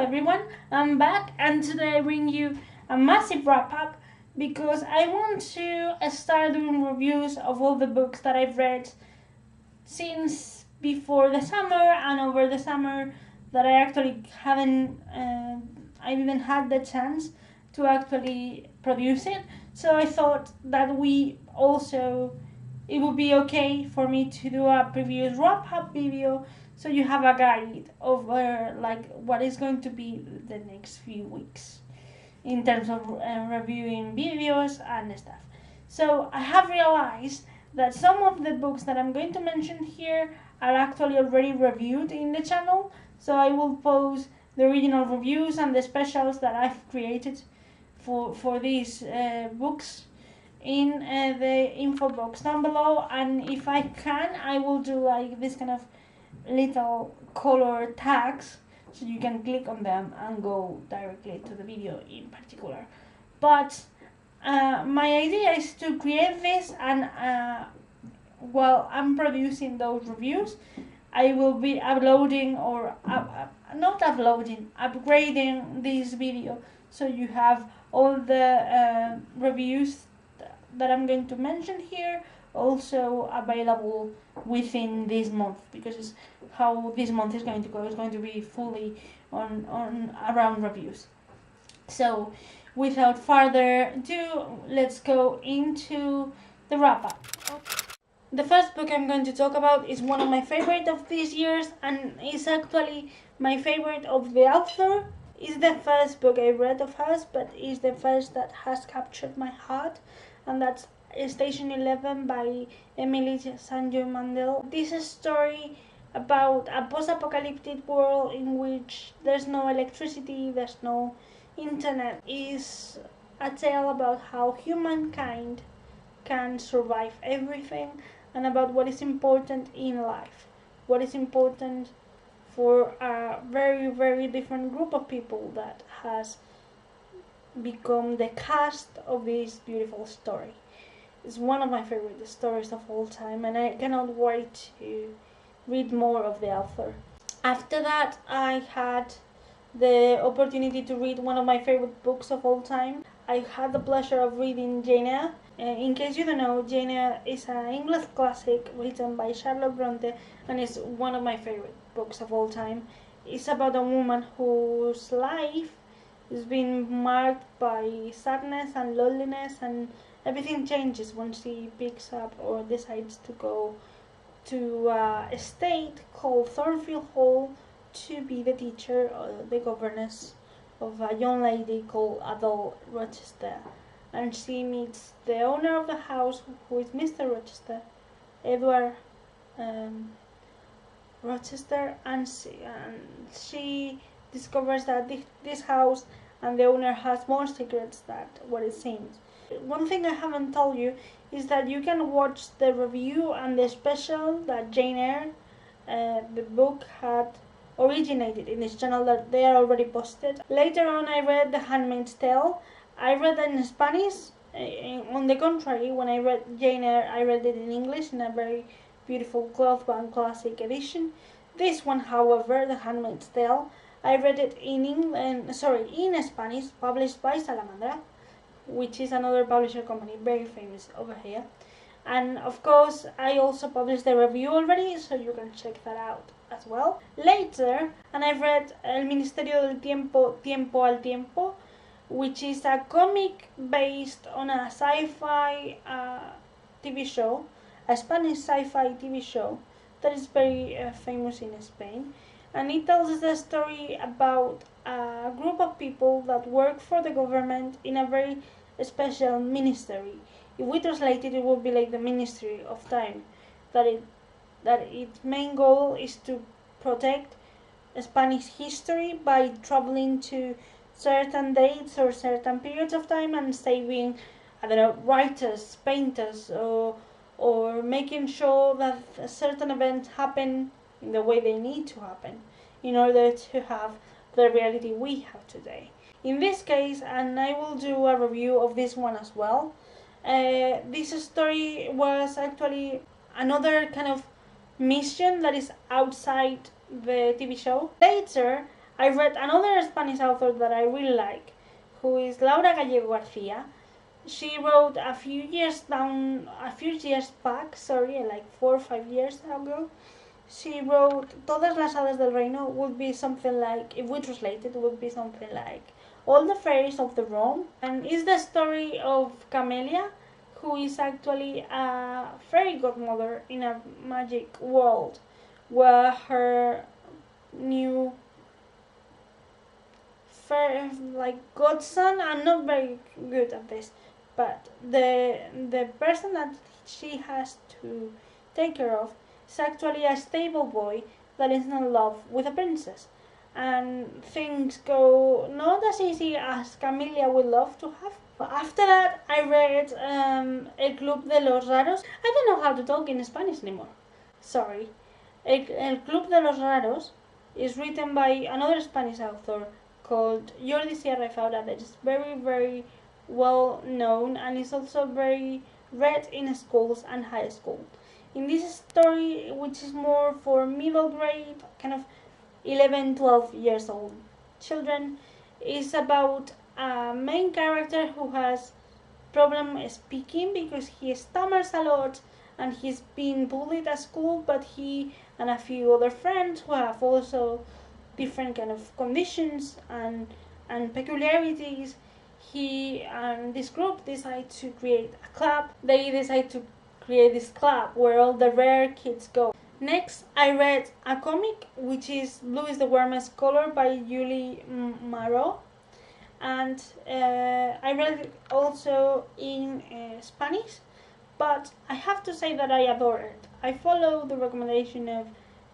everyone, I'm back and today I bring you a massive wrap up because I want to start doing reviews of all the books that I've read since before the summer and over the summer that I actually I didn't have the chance to actually produce it. So I thought that it would be okay for me to do a previous wrap up video so you have a guide over what is going to be the next few weeks in terms of reviewing videos and stuff. So I have realized that some of the books that I'm going to mention here are actually already reviewed in the channel, so I will post the original reviews and the specials that I've created for these books in the info box down below, and if I can I will do this kind of little color tags so you can click on them and go directly to the video in particular. But my idea is to create this, and while I'm producing those reviews I will be uploading upgrading this video so you have all the reviews that I'm going to mention here also available within this month, because it's how this month is going to go. It's going to be fully on around reviews. So without further ado, let's go into the wrap up. The first book I'm going to talk about is one of my favorite of these years, and is actually my favorite of the author. It's the first book I read of hers, but it's the first that has captured my heart, and that's Station 11 by Emily St. John Mandel. This is a story about a post-apocalyptic world in which there's no electricity, there's no internet. It's a tale about how humankind can survive everything, and about what is important in life, what is important for a very, very different group of people that has become the cast of this beautiful story. It's one of my favorite stories of all time, and I cannot wait to read more of the author. After that, I had the opportunity to read one of my favorite books of all time. I had the pleasure of reading Jane Eyre. In case you don't know, Jane Eyre is an English classic written by Charlotte Bronte, and is one of my favorite books of all time. It's about a woman whose life is being marked by sadness and loneliness, and everything changes when she picks up or decides to go to a estate called Thornfield Hall to be the teacher or the governess of a young lady called Adele Rochester. And she meets the owner of the house, who is Mr. Rochester, Edward Rochester, and she discovers that this house and the owner has more secrets than what it seems. One thing I haven't told you is that you can watch the review and the special that Jane Eyre, the book, had originated in this channel, that they are already posted. Later on I read The Handmaid's Tale. I read it in Spanish. On the contrary, when I read Jane Eyre, I read it in English in a very beautiful cloth-bound classic edition. This one, however, The Handmaid's Tale, I read it in Spanish, published by Salamandra, which is another publisher company very famous over here. And of course, I also published the review already, so you can check that out as well. Later, and I read El Ministerio del Tiempo, Tiempo al Tiempo, which is a comic based on a sci-fi TV show, a Spanish sci-fi TV show that is very famous in Spain. And it tells the story about a group of people that work for the government in a very special ministry. If we translate it, it would be like the Ministry of Time. That its main goal is to protect Spanish history by traveling to certain dates or certain periods of time and saving, I don't know, writers, painters, or making sure that certain events happen in the way they need to happen in order to have the reality we have today. In this case, and I will do a review of this one as well, this story was actually another kind of mission that is outside the TV show. Later, I read another Spanish author that I really like, who is Laura Gallego García. She wrote a few years back, like 4 or 5 years ago. She wrote Todas las hadas del reino, would be something like, if we translate it, would be something like All the fairies of the realm, and is the story of Camellia, who is actually a fairy godmother in a magic world, where her new godson, I'm not very good at this, but the person that she has to take care of is actually a stable boy that is in love with a princess, and things go not as easy as Camellia would love to have. After that, I read El Club de los Raros. I don't know how to talk in Spanish anymore. Sorry. El Club de los Raros is written by another Spanish author called Jordi Sierra, that is very, very well known and is also very read in schools and high school. In this story, which is more for middle grade, kind of 11, 12 years old children, is about a main character who has problem speaking because he stammers a lot and he's been bullied at school, but he and a few other friends who have also different kind of conditions and peculiarities, he and this group decide to create a club. They decide to create this club where all the rare kids go. Next, I read a comic which is Blue is the Warmest Color by Julie Maroh, and I read it also in Spanish, but I have to say that I adore it. I follow the recommendation of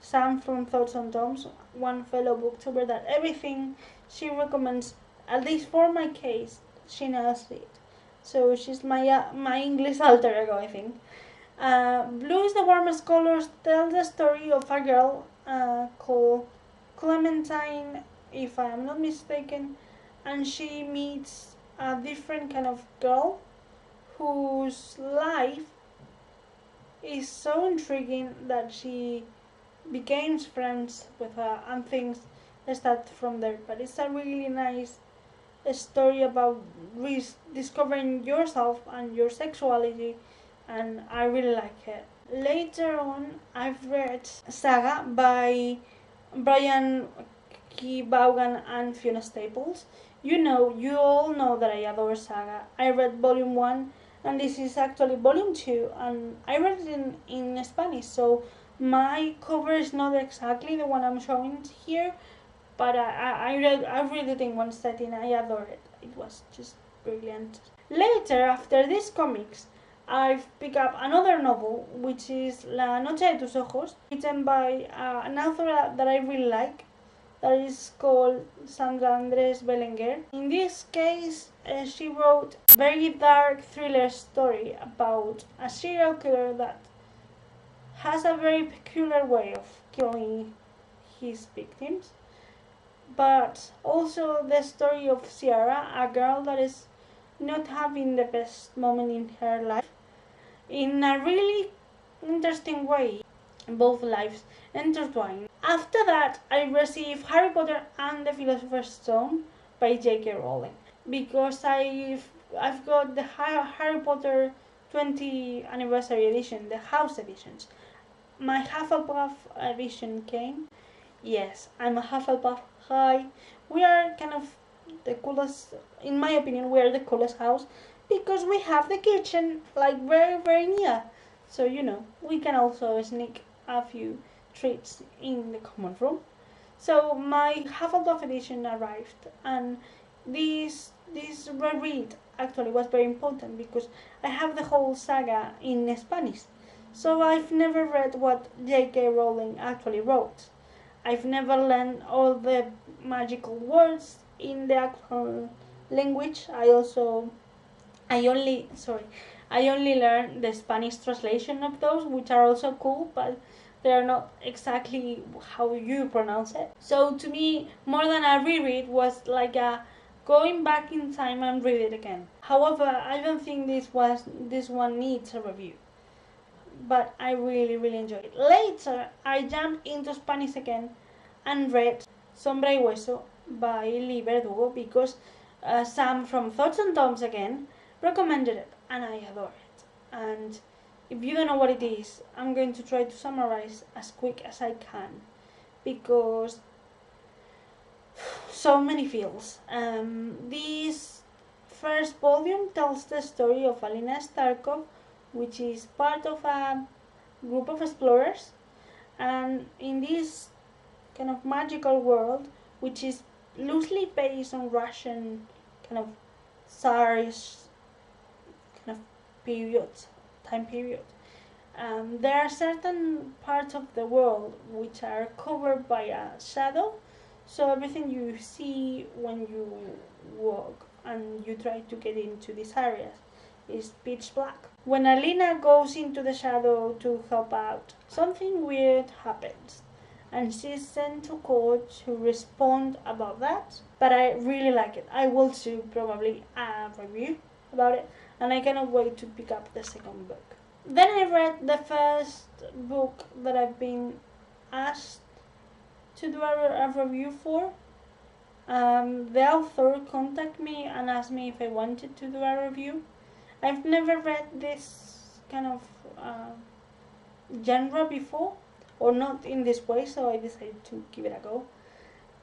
Sam from Thoughts on Toms, one fellow booktuber, that everything she recommends, at least for my case, she nails it. So she's my English alter ego, I think. Blue is the Warmest Colors tells the story of a girl called Clementine, if I am not mistaken, and she meets a different kind of girl whose life is so intriguing that she becomes friends with her and things start from there. But it's a really nice story about discovering yourself and your sexuality, and I really like it. Later on, I've read Saga by Brian K. Vaughan and Fiona Staples. You all know that I adore Saga. I read volume 1 and this is actually volume 2, and I read it in Spanish, so my cover is not exactly the one I'm showing here, but I read it in one setting. I adore it. It was just brilliant. Later, after these comics, I've picked up another novel, which is La Noche de tus Ojos, written by an author that I really like, that is called Sandra Andrés Belenguer. In this case, she wrote a very dark thriller story about a serial killer that has a very peculiar way of killing his victims, but also the story of Sierra, a girl that is not having the best moment in her life, in a really interesting way, both lives intertwined. After that, I received Harry Potter and the Philosopher's Stone by J.K. Rowling, because I've got the Harry Potter 20th anniversary edition, the house editions. My Hufflepuff edition came. Yes, I'm a Hufflepuff. Hi. We are kind of the coolest, in my opinion, we are the coolest house because we have the kitchen like very, very near. So, we can also sneak a few treats in the common room. So my Hufflepuff edition arrived, and this reread actually was very important because I have the whole saga in Spanish. So I've never read what J.K. Rowling actually wrote. I've never learned all the magical words in the actual language. I only learned the Spanish translation of those, which are also cool, but they are not exactly how you pronounce it. So to me, more than a reread, was like a going back in time and read it again. However, I don't think this one needs a review, but I really, really enjoyed it. Later, I jumped into Spanish again and read Sombra y Hueso by Leigh Bardugo, because Sam from Thoughts and Tomes again recommended it and I adore it. And if you don't know what it is, I'm going to try to summarize as quick as I can, because so many feels. This first volume tells the story of Alina Starkov, which is part of a group of explorers, and in this kind of magical world, which is loosely based on Russian kind of Tsarish kind of time period. There are certain parts of the world which are covered by a shadow, so everything you see when you walk and you try to get into these areas is pitch black. When Alina goes into the shadow to help out, something weird happens, and she's sent to court to respond about that. But I really like it. I will do probably a review about it, and I cannot wait to pick up the second book. Then I read the first book that I've been asked to do a review for. The author contacted me and asked me if I wanted to do a review. I've never read this kind of genre before, or not in this way, so I decided to give it a go.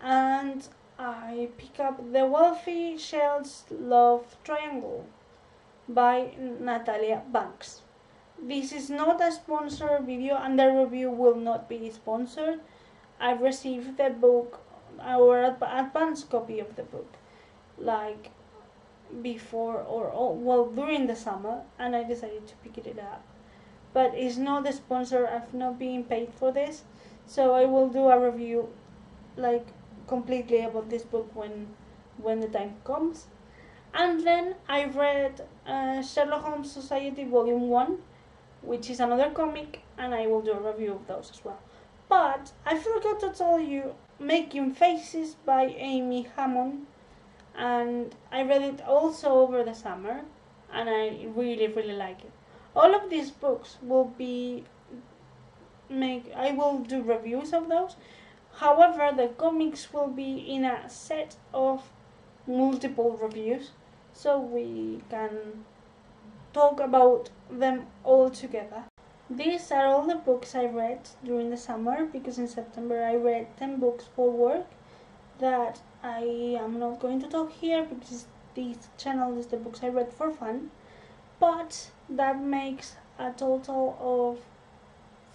And I pick up The Wealthy Shell's Love Triangle by Natalia Banks. This is not a sponsored video, and the review will not be sponsored. I've received the book, our advanced copy of the book, like before or during the summer, and I decided to pick it up. But it's not a sponsor. I've not been paid for this, so I will do a review like completely about this book when the time comes. And then I read Sherlock Holmes Society Volume 1, which is another comic, and I will do a review of those as well. But I forgot to tell you Making Faces by Amy Hamond, and I read it also over the summer, and I really like it. All of these books will be I will do reviews of those. However, the comics will be in a set of multiple reviews, so we can talk about them all together. These are all the books I read during the summer, because in September I read 10 books for work that I am not going to talk here because this channel is the books I read for fun, but that makes a total of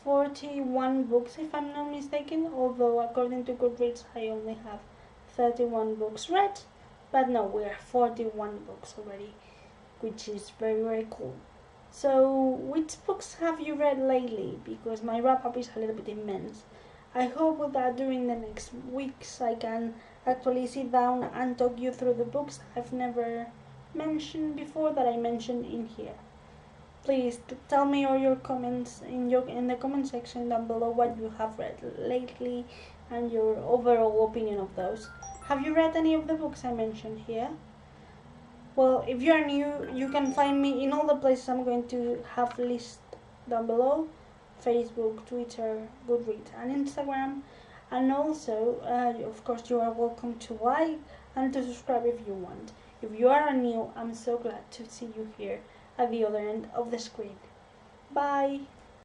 41 books if I'm not mistaken, although according to Goodreads I only have 31 books read, but no, we're 41 books already, which is very cool. So, which books have you read lately? Because my wrap-up is a little bit immense. I hope that during the next weeks I can actually sit down and talk you through the books I've never mentioned before that I mentioned in here. Please tell me all your comments in the comment section down below what you have read lately and your overall opinion of those. Have you read any of the books I mentioned here? Well, if you are new, you can find me in all the places I'm going to have listed down below: Facebook, Twitter, Goodreads, and Instagram. And also, of course, you are welcome to like and to subscribe if you want. If you are new, I'm so glad to see you here at the other end of the screen. Bye!